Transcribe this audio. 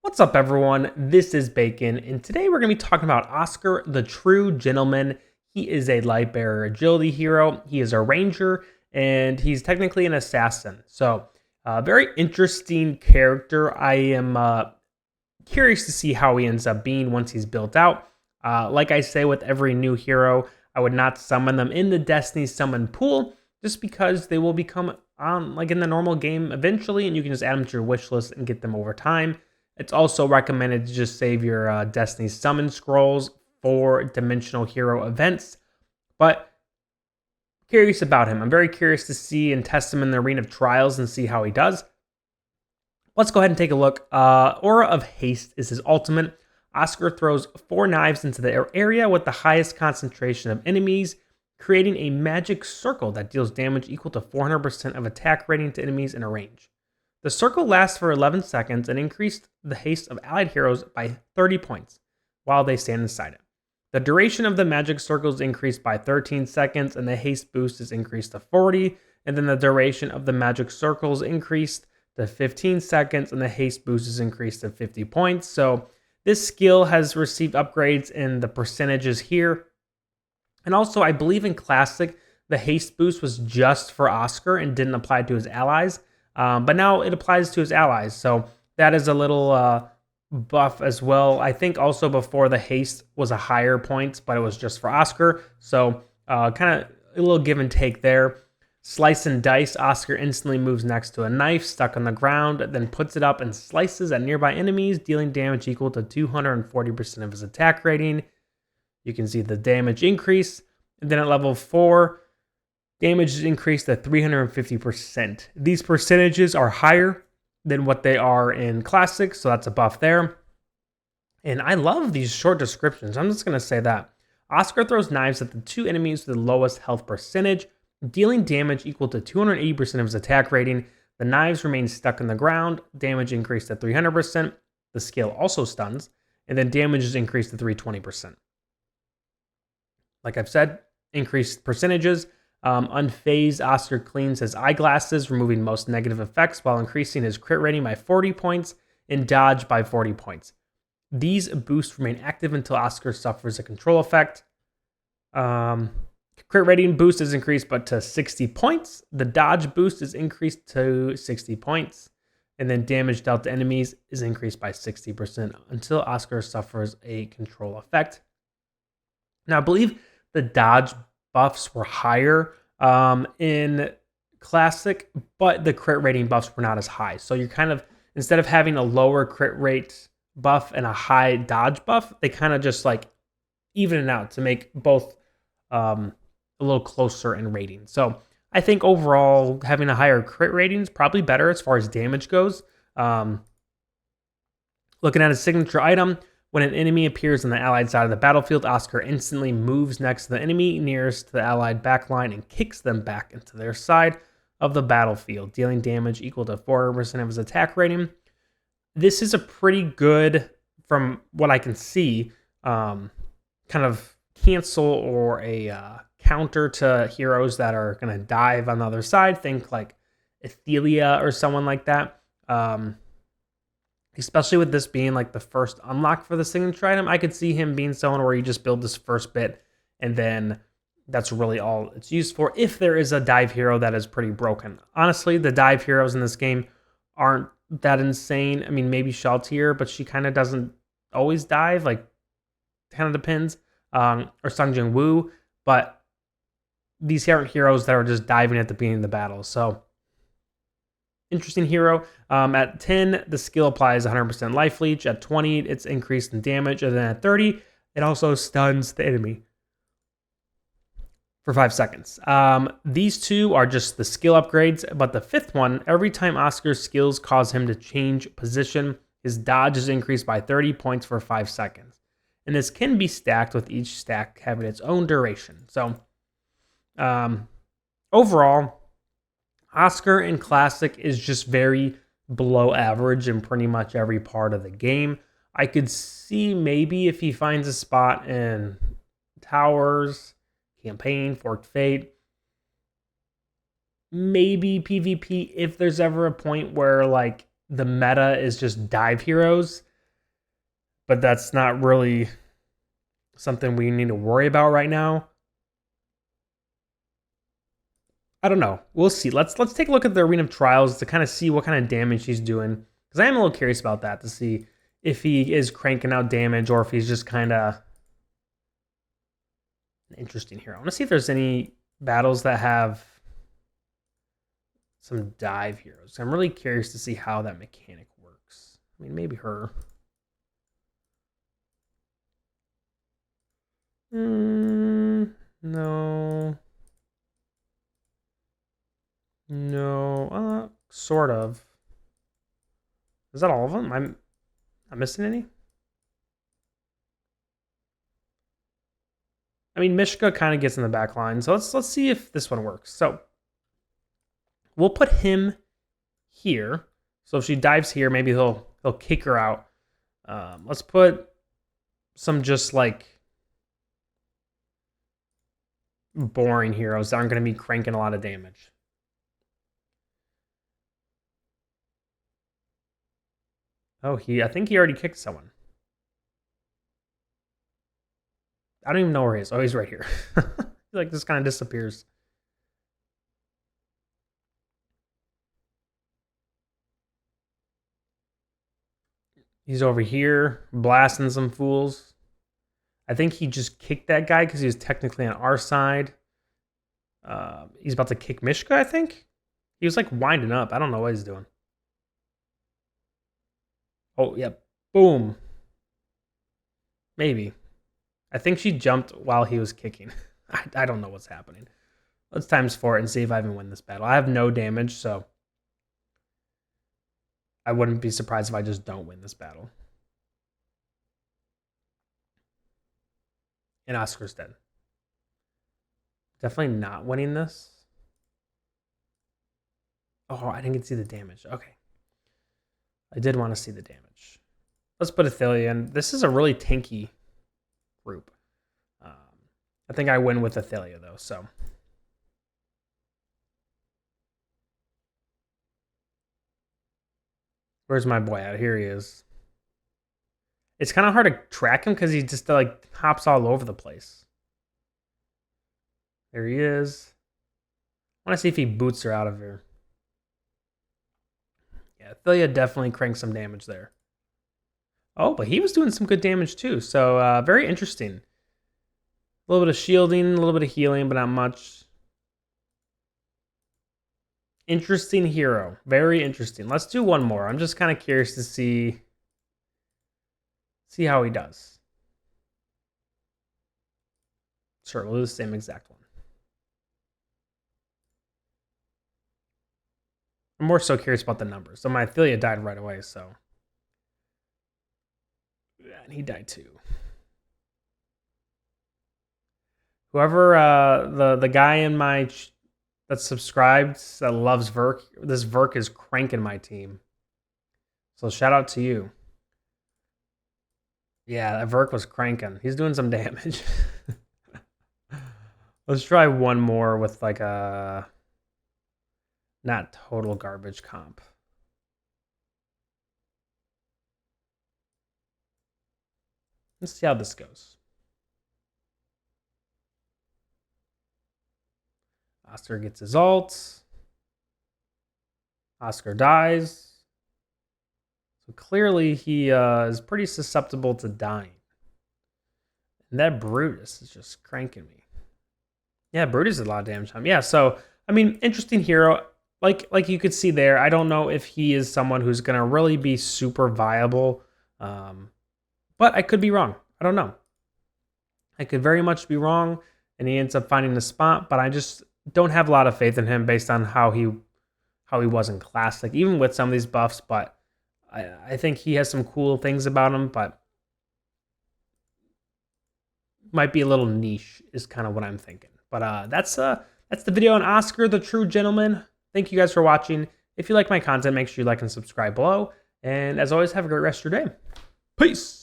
What's up, everyone? This is Bacon, and today we're going to be talking about Oscar the True Gentleman. He is a light bearer agility hero. He is a ranger, and he's technically an assassin. So, very interesting character. I am curious to see how he ends up being once he's built out. Like I say with every new hero, I would not summon them in the Destiny summon pool just because they will become on like in the normal game eventually, and you can just add them to your wish list and get them over time. It's also recommended to just save your Destiny summon scrolls for dimensional hero events. But curious about him. I'm very curious to see and test him in the Arena of Trials and see how he does. Let's go ahead and take a look. Aura of Haste is his ultimate. Oscar throws 4 knives into the area with the highest concentration of enemies, creating a magic circle that deals damage equal to 400% of attack rating to enemies in a range. The circle lasts for 11 seconds and increased the haste of allied heroes by 30 points while they stand inside it. The duration of the magic circle is increased by 13 seconds and the haste boost is increased to 40, and then the duration of the magic circle is increased to 15 seconds and the haste boost is increased to 50 points. So this skill has received upgrades in the percentages here. And also, I believe in Classic, the haste boost was just for Oscar and didn't apply to his allies. But now it applies to his allies. So that is a little buff as well. I think also before the haste was a higher points, but it was just for Oscar. So kind of a little give and take there. Slice and dice. Oscar instantly moves next to a knife stuck on the ground, then puts it up and slices at nearby enemies, dealing damage equal to 240% of his attack rating. You can see the damage increase. And then at level 4, damage is increased to 350%. These percentages are higher than what they are in Classic, so that's a buff there. And I love these short descriptions. I'm just going to say that. Oscar throws knives at the 2 enemies with the lowest health percentage, dealing damage equal to 280% of his attack rating. The knives remain stuck in the ground. Damage increased to 300%. The skill also stuns. And then damage is increased to 320%. Like I've said, increased percentages. Unfazed, Oscar cleans his eyeglasses, removing most negative effects while increasing his crit rating by 40 points and dodge by 40 points. These boosts remain active until Oscar suffers a control effect. Crit rating boost is increased but to 60 points. The dodge boost is increased to 60 points. And then damage dealt to enemies is increased by 60% until Oscar suffers a control effect. Now, I believe the dodge buffs were higher in Classic, but the crit rating buffs were not as high. So you're kind of, instead of having a lower crit rate buff and a high dodge buff, they kind of just like even it out to make both a little closer in rating. So I think overall having a higher crit rating is probably better as far as damage goes. Looking at his signature item, when an enemy appears on the allied side of the battlefield, Oscar instantly moves next to the enemy nearest to the allied backline and kicks them back into their side of the battlefield, dealing damage equal to 400% of his attack rating. This is a pretty good, from what I can see, kind of cancel or a counter to heroes that are going to dive on the other side. Think like Ethelia or someone like that. Especially with this being like the first unlock for the signature item, I could see him being someone where you just build this first bit and then that's really all it's used for if there is a dive hero that is pretty broken. Honestly, the dive heroes in this game aren't that insane. I mean, maybe Shaltir, but she kind of doesn't always dive, like kind of depends. Or Sung Jin Woo, but these aren't heroes that are just diving at the beginning of the battle. So interesting hero. At 10, the skill applies 100% life leech. At 20, it's increased in damage. And then at 30, it also stuns the enemy for 5 seconds. These two are just the skill upgrades, but the 5th one, every time Oscar's skills cause him to change position, his dodge is increased by 30 points for 5 seconds. And this can be stacked with each stack having its own duration. So overall, Oscar in Classic is just very below average in pretty much every part of the game. I could see maybe if he finds a spot in Towers, Campaign, Forked Fate, maybe PvP if there's ever a point where like the meta is just dive heroes, but that's not really something we need to worry about right now. I don't know. We'll see. Let's take a look at the Arena of Trials to kind of see what kind of damage he's doing, because I am a little curious about that, to see if he is cranking out damage or if he's just kind of an interesting hero. I want to see if there's any battles that have some dive heroes. I'm really curious to see how that mechanic works. I mean, maybe her. No. No, sort of. Is that all of them? I'm missing any? I mean, Mishka kind of gets in the back line, so let's see if this one works. So we'll put him here. So if she dives here, maybe he'll kick her out. Let's put some just like boring heroes that aren't going to be cranking a lot of damage. Oh, I think he already kicked someone. I don't even know where he is. Oh, he's right here. Like, this kind of disappears. He's over here blasting some fools. I think he just kicked that guy because he was technically on our side. He's about to kick Mishka, I think. He was like winding up. I don't know what he's doing. Oh, yep. Boom. Maybe. I think she jumped while he was kicking. I don't know what's happening. Let's times 4 and see if I even win this battle. I have no damage, so I wouldn't be surprised if I just don't win this battle. And Oscar's dead. Definitely not winning this. Oh, I didn't get to see the damage. Okay. I did want to see the damage. Let's put Athalia in. This is a really tanky group. I think I win with Athalia, though, so. Where's my boy at? Here he is. It's kind of hard to track him because he just like hops all over the place. There he is. I want to see if he boots her out of here. Yeah, Athalia definitely cranked some damage there. Oh, but he was doing some good damage too. So very interesting. A little bit of shielding, a little bit of healing, but not much. Interesting hero. Very interesting. Let's do one more. I'm just kind of curious to see how he does. Sure, we'll do the same exact one. I'm more so curious about the numbers. So my Athalia died right away, so. Yeah, and he died too. Whoever the guy in my that's subscribed that loves Verk, this Verk is cranking my team. So shout out to you. Yeah, that Verk was cranking. He's doing some damage. Let's try one more with like a not total garbage comp. Let's see how this goes. Oscar gets his ult. Oscar dies. So clearly he is pretty susceptible to dying. And that Brutus is just cranking me. Yeah, Brutus is a lot of damage time. Yeah, so, I mean, interesting hero. Like you could see there, I don't know if he is someone who's going to really be super viable. But I could be wrong. I don't know. I could very much be wrong, and he ends up finding the spot, but I just don't have a lot of faith in him based on how he was in Classic, even with some of these buffs. But I think he has some cool things about him, but might be a little niche is kind of what I'm thinking. But that's the video on Oscar the True Gentleman. Thank you guys for watching. If you like my content, make sure you like and subscribe below. And as always, have a great rest of your day. Peace.